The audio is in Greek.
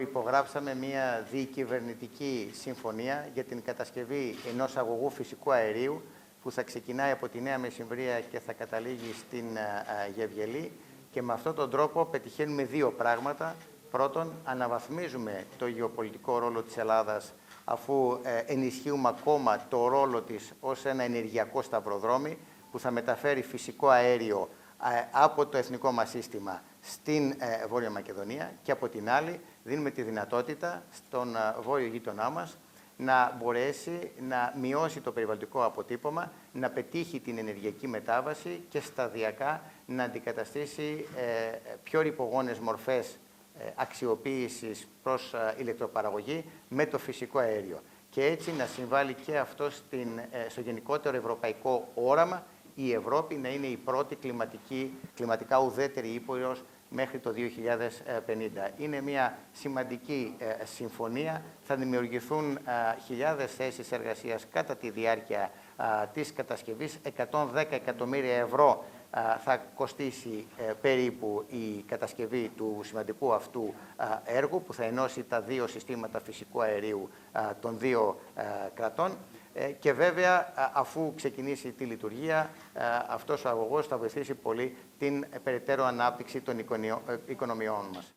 Υπογράψαμε μια διακυβερνητική συμφωνία για την κατασκευή ενός αγωγού φυσικού αερίου που θα ξεκινάει από τη Νέα Μεσημβρία και θα καταλήγει στην Γεβγελή, και με αυτόν τον τρόπο πετυχαίνουμε δύο πράγματα. Πρώτον, αναβαθμίζουμε το γεωπολιτικό ρόλο της Ελλάδας, αφού ενισχύουμε ακόμα το ρόλο της ως ένα ενεργειακό σταυροδρόμι που θα μεταφέρει φυσικό αέριο από το εθνικό μας σύστημα στην Βόρεια Μακεδονία, και από την άλλη δίνουμε τη δυνατότητα στον βόρειο γείτονά μας να μπορέσει να μειώσει το περιβαλλοντικό αποτύπωμα, να πετύχει την ενεργειακή μετάβαση και σταδιακά να αντικαταστήσει πιο ρυπογόνες μορφές αξιοποίησης προς ηλεκτροπαραγωγή με το φυσικό αέριο. Και έτσι να συμβάλλει και αυτό στο γενικότερο ευρωπαϊκό όραμα, η Ευρώπη να είναι η πρώτη κλιματικά ουδέτερη ήπειρος μέχρι το 2050. Είναι μια σημαντική συμφωνία. Θα δημιουργηθούν χιλιάδες θέσεις εργασίας κατά τη διάρκεια της κατασκευής. 110 εκατομμύρια ευρώ θα κοστίσει περίπου η κατασκευή του σημαντικού αυτού έργου, που θα ενώσει τα δύο συστήματα φυσικού αερίου των δύο κρατών. Και βέβαια, αφού ξεκινήσει τη λειτουργία, αυτός ο αγωγός θα βοηθήσει πολύ την περαιτέρω ανάπτυξη των οικονομιών μας.